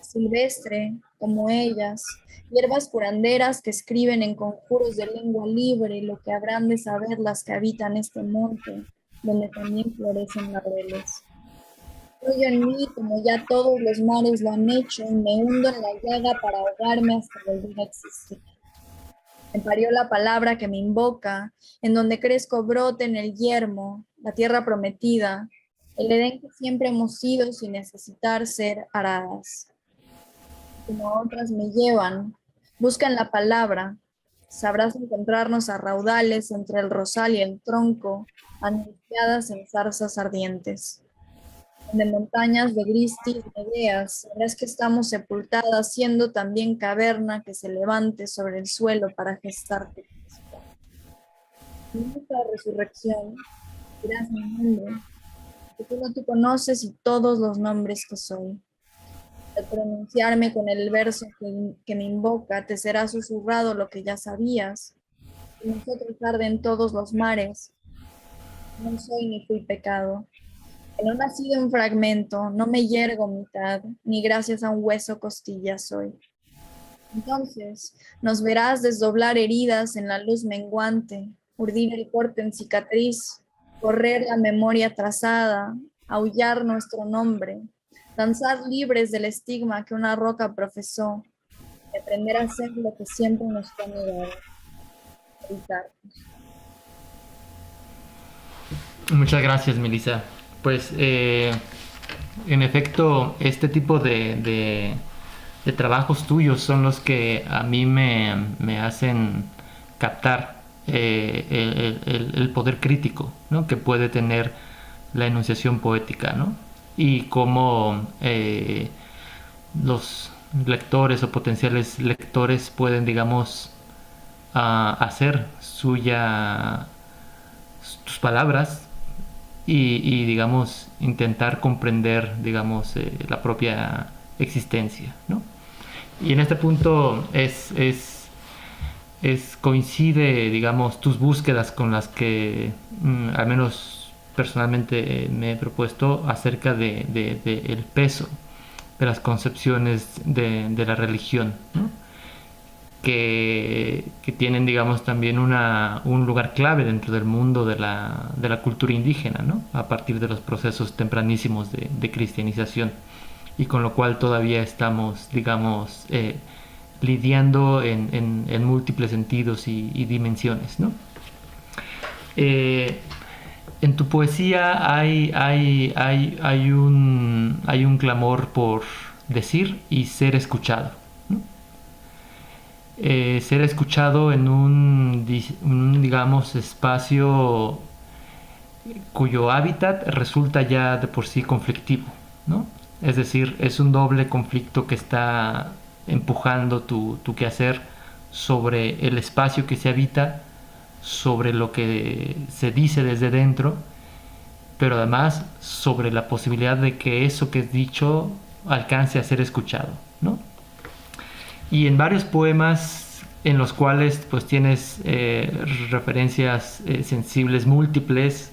silvestre como ellas, hierbas curanderas que escriben en conjuros de lengua libre lo que habrán de saber las que habitan este monte, donde también florecen laureles. Fluyo en mí como ya todos los mares lo han hecho y me hundo en la llaga para ahogarme hasta volver a existir. Me parió la palabra que me invoca, en donde crezco brote en el yermo, la tierra prometida, el Edén que siempre hemos sido sin necesitar ser aradas. Como otras me llevan, buscan la palabra, sabrás encontrarnos a raudales entre el rosal y el tronco, anunciadas en zarzas ardientes. De montañas de gris ideas, sabrás que estamos sepultadas, siendo también caverna que se levante sobre el suelo para gestarte. En esta resurrección dirás mi nombre, que tú no te conoces y todos los nombres que soy. Al pronunciarme con el verso que me invoca, te será susurrado lo que ya sabías. Y nosotros arden todos los mares. No soy ni fui pecado. Que no nací de un fragmento, no me yergo mitad, ni gracias a un hueso costilla soy. Entonces nos verás desdoblar heridas en la luz menguante, urdir el corte en cicatriz, correr la memoria trazada, aullar nuestro nombre, danzar libres del estigma que una roca profesó, y aprender a hacer lo que siempre nos fue negado, evitarnos. Muchas gracias, Melissa. Pues, en efecto, este tipo de trabajos tuyos son los que a mí me hacen captar el poder crítico, ¿no?, que puede tener la enunciación poética, ¿no? Y cómo los lectores o potenciales lectores pueden, digamos, hacer suya tus palabras digamos, intentar comprender, digamos, la propia existencia, ¿no? Y en este punto coincide, digamos, tus búsquedas con las que al menos personalmente me he propuesto acerca de el peso de las concepciones de la religión, ¿no?, que tienen, digamos, también un lugar clave dentro del mundo de la cultura indígena, ¿no?, a partir de los procesos tempranísimos de cristianización, y con lo cual todavía estamos, digamos, lidiando en múltiples sentidos y dimensiones, ¿no? En tu poesía hay un clamor por decir y ser escuchado, ¿no? Ser escuchado en digamos, espacio cuyo hábitat resulta ya de por sí conflictivo, ¿no? Es decir, es un doble conflicto que está empujando tu quehacer sobre el espacio que se habita, sobre lo que se dice desde dentro, pero además sobre la posibilidad de que eso que es dicho alcance a ser escuchado, ¿no? Y en varios poemas en los cuales pues tienes referencias sensibles múltiples,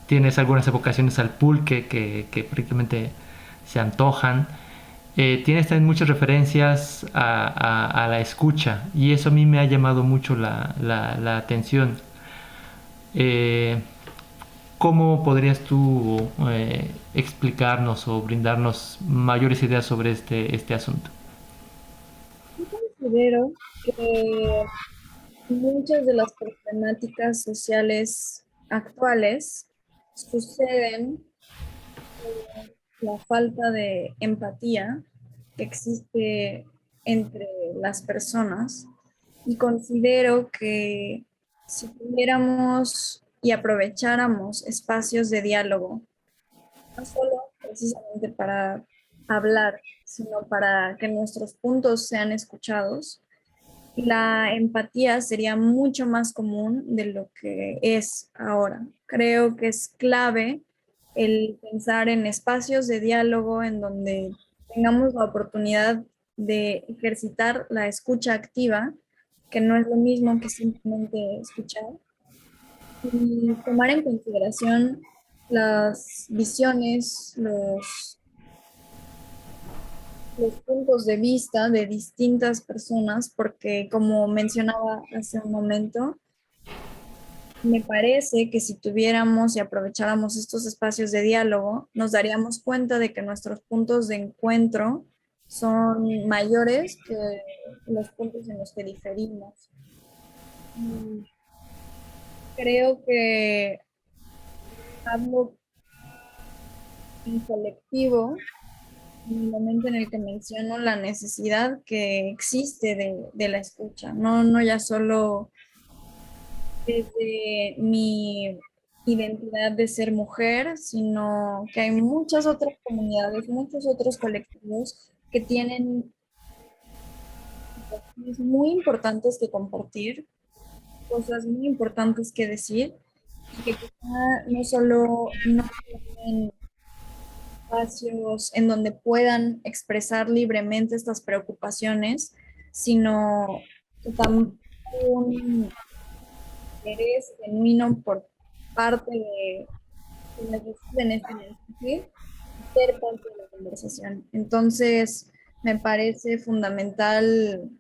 tienes algunas evocaciones al pulque que prácticamente se antojan, tienes también muchas referencias a la escucha, y eso a mí me ha llamado mucho la atención. ¿Cómo podrías tú explicarnos o brindarnos mayores ideas sobre este asunto? Yo considero que muchas de las problemáticas sociales actuales suceden por la falta de empatía que existe entre las personas, y considero que si tuviéramos y aprovecháramos espacios de diálogo, no solo precisamente para hablar, sino para que nuestros puntos sean escuchados, la empatía sería mucho más común de lo que es ahora. Creo que es clave el pensar en espacios de diálogo en donde tengamos la oportunidad de ejercitar la escucha activa, que no es lo mismo que simplemente escuchar, y tomar en consideración las visiones, los puntos de vista de distintas personas, porque como mencionaba hace un momento, me parece que si tuviéramos y aprovecháramos estos espacios de diálogo, nos daríamos cuenta de que nuestros puntos de encuentro son mayores que los puntos en los que diferimos. Y creo que hablo en colectivo en el momento en el que menciono la necesidad que existe de la escucha, no ya solo desde mi identidad de ser mujer, sino que hay muchas otras comunidades, muchos otros colectivos que tienen cosas muy importantes que compartir, cosas muy importantes que decir, y que quizá no solo no tienen espacios en donde puedan expresar libremente estas preocupaciones, sino que también un interés genuino por parte de quienes reciben este mensaje ser parte de la conversación. Entonces, me parece fundamental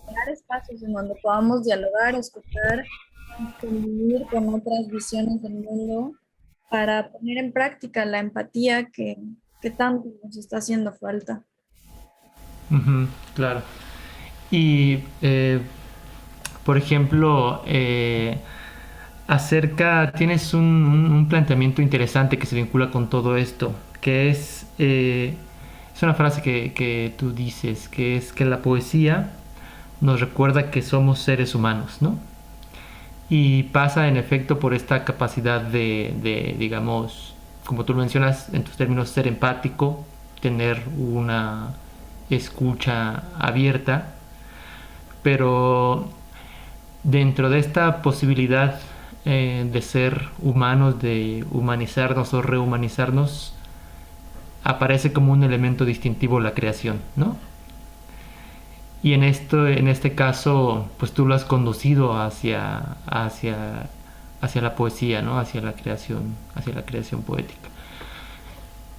crear espacios en donde podamos dialogar, escuchar y convivir con otras visiones del mundo para poner en práctica la empatía que tanto nos está haciendo falta. Ujú, claro. Y, por ejemplo, tienes un planteamiento interesante que se vincula con todo esto, que es una frase que tú dices, que es que la poesía nos recuerda que somos seres humanos, ¿no? Y pasa en efecto por esta capacidad digamos, como tú mencionas en tus términos, ser empático, tener una escucha abierta, pero dentro de esta posibilidad de ser humanos, de humanizarnos o rehumanizarnos, aparece como un elemento distintivo la creación, ¿no? Y en este caso, pues tú lo has conducido hacia la poesía, ¿no? Hacia la creación poética.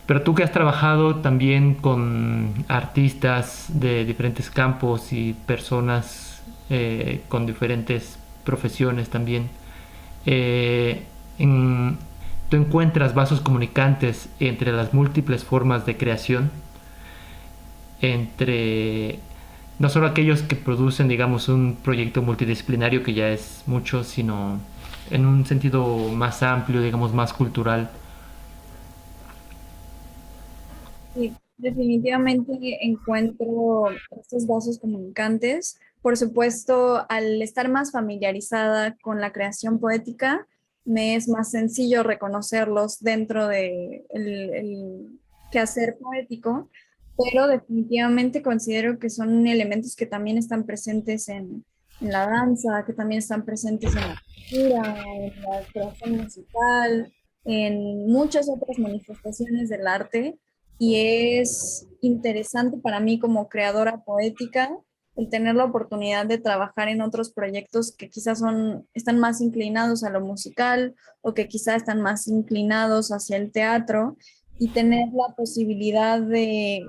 Pero tú que has trabajado también con artistas de diferentes campos y personas con diferentes profesiones también, eh, en- tú encuentras vasos comunicantes entre las múltiples formas de creación, entre no solo aquellos que producen, digamos, un proyecto multidisciplinario que ya es mucho, sino en un sentido más amplio, digamos, más cultural. Sí, definitivamente encuentro estos vasos comunicantes. Por supuesto, al estar más familiarizada con la creación poética, me es más sencillo reconocerlos dentro de el quehacer poético, pero definitivamente considero que son elementos que también están presentes en la danza, que también están presentes en la pintura, en la creación musical, en muchas otras manifestaciones del arte, y es interesante para mí como creadora poética el tener la oportunidad de trabajar en otros proyectos que quizás están más inclinados a lo musical o que quizás están más inclinados hacia el teatro, y tener la posibilidad de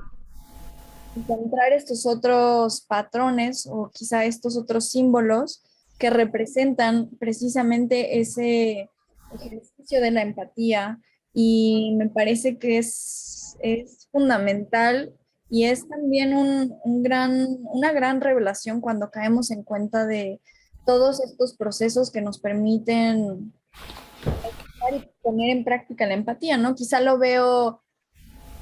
encontrar estos otros patrones o quizá estos otros símbolos que representan precisamente ese ejercicio de la empatía, y me parece que es fundamental, y es también una gran revelación cuando caemos en cuenta de todos estos procesos que nos permiten y poner en práctica la empatía, ¿no? Quizá lo veo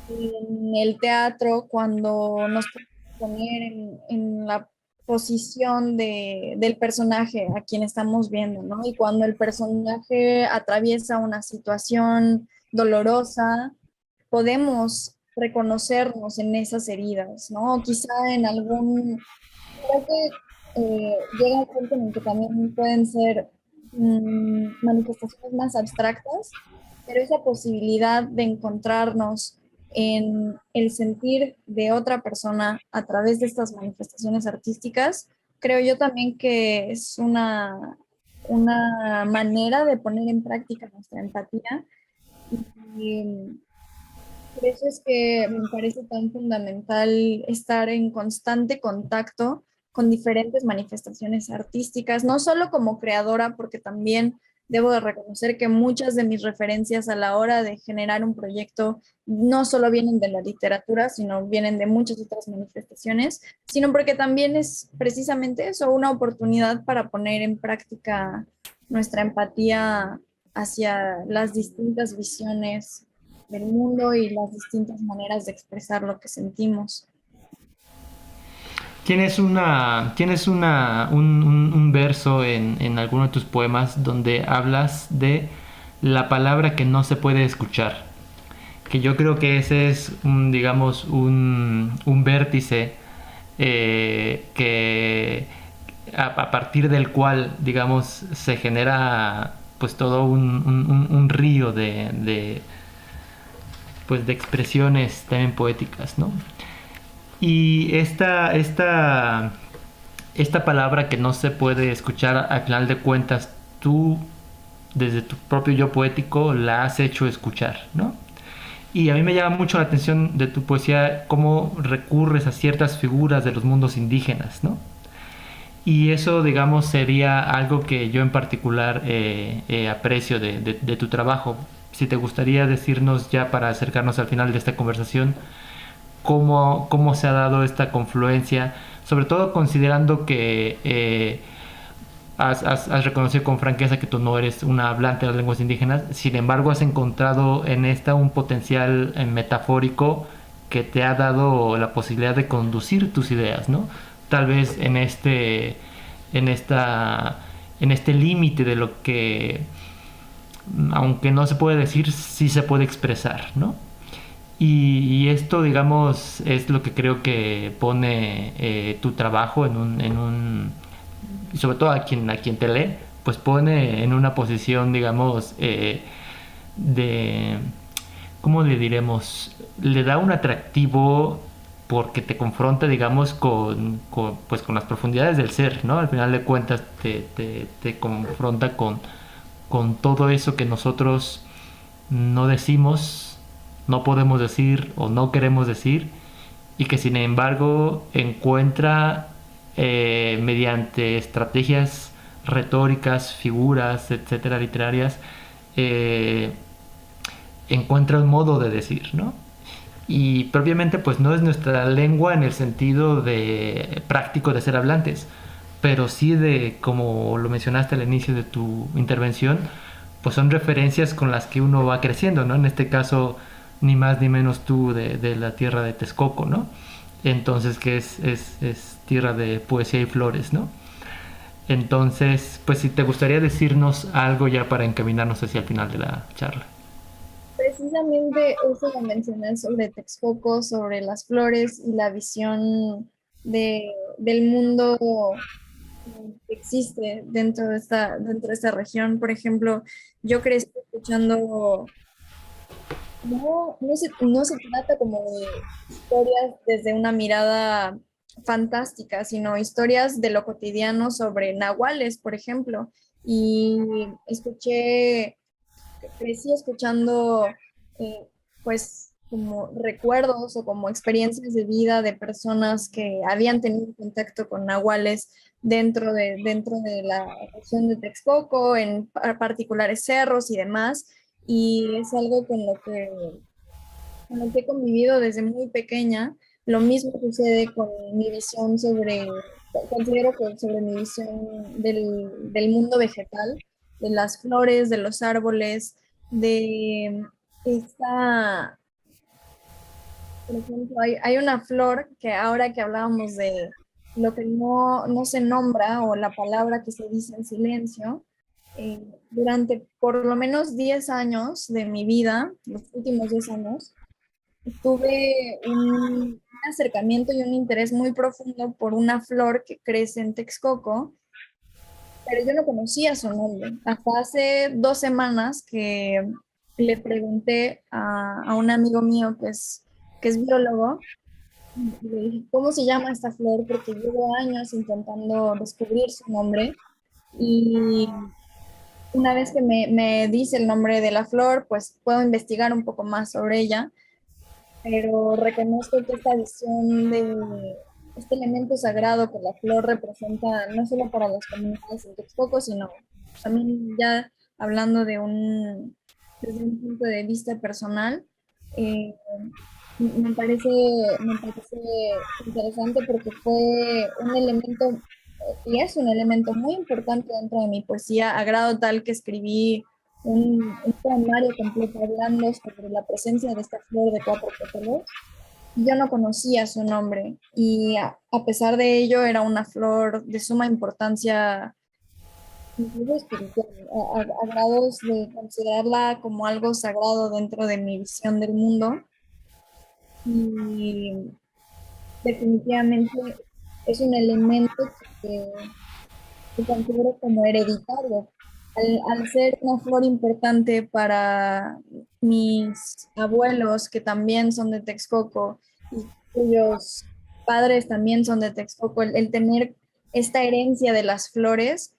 en el teatro cuando nos podemos poner en la posición del personaje a quien estamos viendo, ¿no? Y cuando el personaje atraviesa una situación dolorosa, podemos reconocernos en esas heridas, ¿no? Quizá en algún, creo que llega un punto en el que también pueden ser manifestaciones más abstractas, pero esa posibilidad de encontrarnos en el sentir de otra persona a través de estas manifestaciones artísticas, creo yo también que es una manera de poner en práctica nuestra empatía y por eso es que me parece tan fundamental estar en constante contacto con diferentes manifestaciones artísticas, no solo como creadora, porque también debo de reconocer que muchas de mis referencias a la hora de generar un proyecto no solo vienen de la literatura, sino vienen de muchas otras manifestaciones, sino porque también es precisamente eso, una oportunidad para poner en práctica nuestra empatía hacia las distintas visiones del mundo y las distintas maneras de expresar lo que sentimos. Tienes un verso en alguno de tus poemas donde hablas de la palabra que no se puede escuchar. Que yo creo que ese es, digamos, un vértice que a partir del cual, digamos, se genera pues todo un río pues, de expresiones también poéticas, ¿no? Y esta palabra que no se puede escuchar, al final de cuentas, tú, desde tu propio yo poético, la has hecho escuchar, ¿no? Y a mí me llama mucho la atención de tu poesía cómo recurres a ciertas figuras de los mundos indígenas, ¿no? Y eso, digamos, sería algo que yo en particular aprecio de tu trabajo. Si te gustaría decirnos ya para acercarnos al final de esta conversación, cómo se ha dado esta confluencia, sobre todo considerando que has reconocido con franqueza que tú no eres una hablante de las lenguas indígenas, sin embargo has encontrado en esta un potencial metafórico que te ha dado la posibilidad de conducir tus ideas, ¿no? Tal vez en esta, en este límite de lo que, aunque no se puede decir, sí se puede expresar, ¿no? Y esto, digamos, es lo que creo que pone tu trabajo sobre todo a quien te lee, pues pone en una posición, digamos, de, ¿cómo le diremos? Le da un atractivo porque te confronta, digamos, pues, con las profundidades del ser, ¿no? Al final de cuentas te confronta con todo eso que nosotros no decimos, no podemos decir o no queremos decir, y que sin embargo encuentra mediante estrategias retóricas, figuras, etcétera, literarias, eh, encuentra un modo de decir, ¿no? Y propiamente pues no es nuestra lengua en el sentido de práctico de ser hablantes, pero sí de, como lo mencionaste al inicio de tu intervención, pues son referencias con las que uno va creciendo, ¿no? En este caso, ni más ni menos tú de la tierra de Texcoco, ¿no? Entonces, que es tierra de poesía y flores, ¿no? Entonces, pues si te gustaría decirnos algo ya para encaminarnos hacia el final de la charla. Precisamente eso lo mencioné sobre Texcoco, sobre las flores y la visión del mundo que existe dentro de esta región. Por ejemplo, yo crecí escuchando, no se trata como de historias desde una mirada fantástica, sino historias de lo cotidiano sobre nahuales, por ejemplo. Y crecí escuchando eh, pues como recuerdos o como experiencias de vida de personas que habían tenido contacto con nahuales dentro de la región de Texcoco, en particulares cerros y demás. Y es algo con lo que he convivido desde muy pequeña. Lo mismo sucede con mi visión considero que sobre mi visión del mundo vegetal, de las flores, de los árboles, de esta, por ejemplo, hay una flor que ahora que hablábamos lo que no se nombra o la palabra que se dice en silencio. eh, Durante por lo menos 10 años de mi vida, los últimos 10 años, tuve un acercamiento y un interés muy profundo por una flor que crece en Texcoco, pero yo no conocía su nombre. Hasta hace 2 semanas que le pregunté a un amigo mío que es biólogo, y le dije, ¿cómo se llama esta flor? Porque llevo años intentando descubrir su nombre. Y una vez que me dice el nombre de la flor, pues puedo investigar un poco más sobre ella, pero reconozco que esta visión de este elemento sagrado que la flor representa, no solo para las comunidades en Texcoco, sino también ya hablando desde un punto de vista personal, eh, me parece interesante porque fue un elemento, y es un elemento muy importante dentro de mi poesía, a grado tal que escribí un poemario completo hablando sobre la presencia de esta flor de 4 pétalos. Yo no conocía su nombre y a pesar de ello era una flor de suma importancia, incluso espiritual, a grados de considerarla como algo sagrado dentro de mi visión del mundo. Y definitivamente es un elemento que considero como hereditario. Al ser una flor importante para mis abuelos, que también son de Texcoco, y cuyos padres también son de Texcoco, el tener esta herencia de las flores,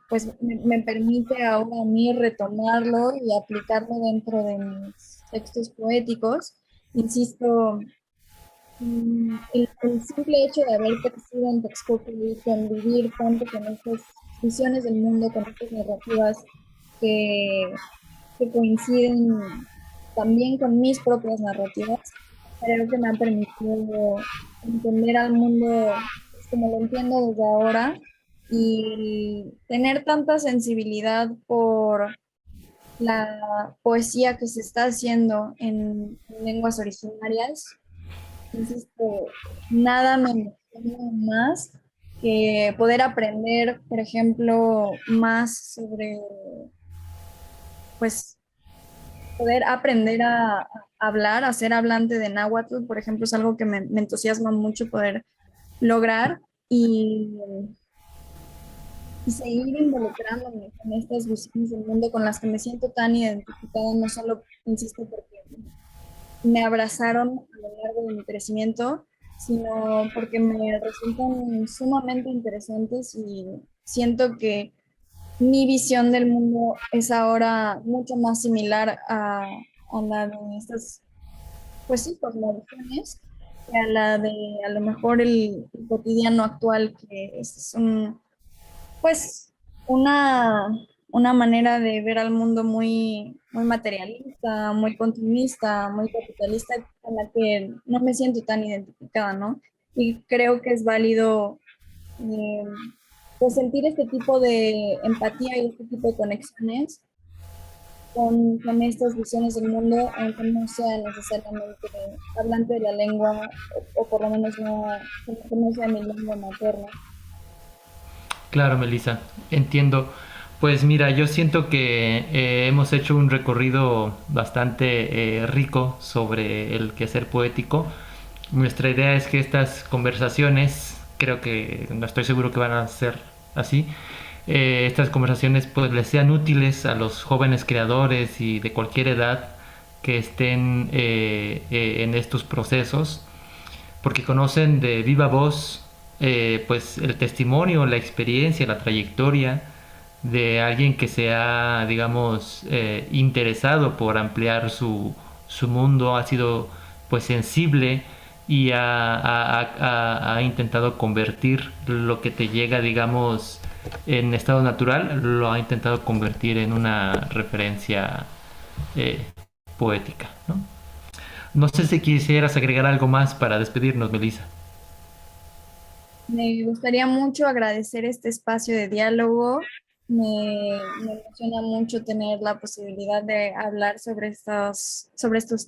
pues me permite ahora a mí retomarlo y aplicarlo dentro de mis textos poéticos. Insisto, el simple hecho de haber crecido en Texcoco y convivir tanto con estas visiones del mundo, con estas narrativas que, que coinciden también con mis propias narrativas, creo que me ha permitido entender al mundo pues, como lo entiendo desde ahora y tener tanta sensibilidad por la poesía que se está haciendo en lenguas originarias. Insisto, nada me emociona más que poder aprender, por ejemplo, más sobre, pues, poder aprender a hablar, a ser hablante de náhuatl, por ejemplo, es algo que me entusiasma mucho poder lograr y seguir involucrándome con estas visiones del mundo con las que me siento tan identificada, no solo, insisto, porque me abrazaron a lo largo de mi crecimiento, sino porque me resultan sumamente interesantes y siento que mi visión del mundo es ahora mucho más similar a la de estas, pues sí, cosmovisiones, que a la de a lo mejor el cotidiano actual, que es pues una, una manera de ver al mundo muy materialista, muy continuista, muy capitalista, con la que no me siento tan identificada, ¿no? Y creo que es válido eh, pues sentir este tipo de empatía y este tipo de conexiones con estas visiones del mundo, aunque no sea necesariamente hablante de la lengua, o por lo menos que no sea mi lengua materna. Claro, Melissa, entiendo. Pues mira, yo siento que hemos hecho un recorrido bastante rico sobre el quehacer poético. Nuestra idea es que estas conversaciones, creo que no estoy seguro que van a ser así, estas conversaciones pues les sean útiles a los jóvenes creadores y de cualquier edad que estén en estos procesos porque conocen de viva voz pues el testimonio, la experiencia, la trayectoria de alguien que se ha, digamos, interesado por ampliar su mundo, ha sido pues sensible y ha intentado convertir lo que te llega, digamos, en estado natural, lo ha intentado convertir en una referencia eh, poética, ¿no? No sé si quisieras agregar algo más para despedirnos, Melissa. Me gustaría mucho agradecer este espacio de diálogo. Me emociona mucho tener la posibilidad de hablar sobre estos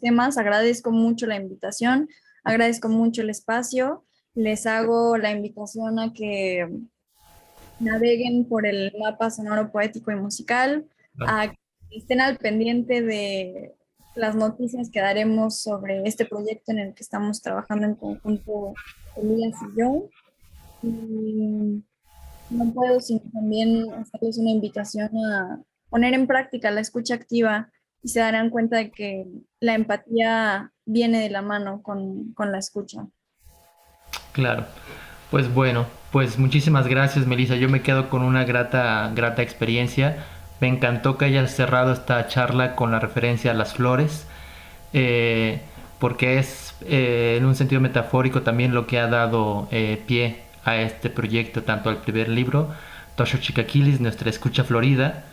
temas. Agradezco mucho la invitación, agradezco mucho el espacio les hago la invitación a que naveguen por el mapa sonoro, poético y musical, Claro. a que estén al pendiente de las noticias que daremos sobre este proyecto en el que estamos trabajando en conjunto Elías y yo. Y no puedo sino también hacerles una invitación a poner en práctica la escucha activa y se darán cuenta de que la empatía viene de la mano con la escucha. Claro. Pues bueno, pues muchísimas gracias, Melissa. Yo me quedo con una grata experiencia. Me encantó que hayas cerrado esta charla con la referencia a las flores, eh, porque es en un sentido metafórico también lo que ha dado pie a este proyecto, tanto al primer libro, Tosho Chicaquilis, Nuestra Escucha Florida,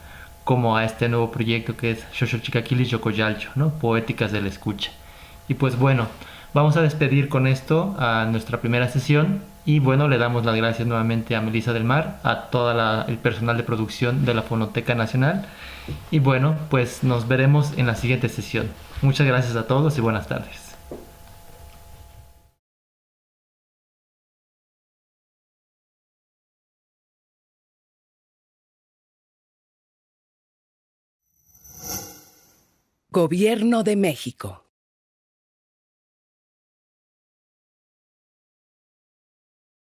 como a este nuevo proyecto que es Shosho Chicaquilis Yokoyalcho, ¿no? Poéticas de la Escucha. Y pues bueno, vamos a despedir con esto a nuestra primera sesión y bueno, le damos las gracias nuevamente a Melissa del Mar, a todo el personal de producción de la Fonoteca Nacional y bueno, pues nos veremos en la siguiente sesión. Muchas gracias a todos y buenas tardes. Gobierno de México.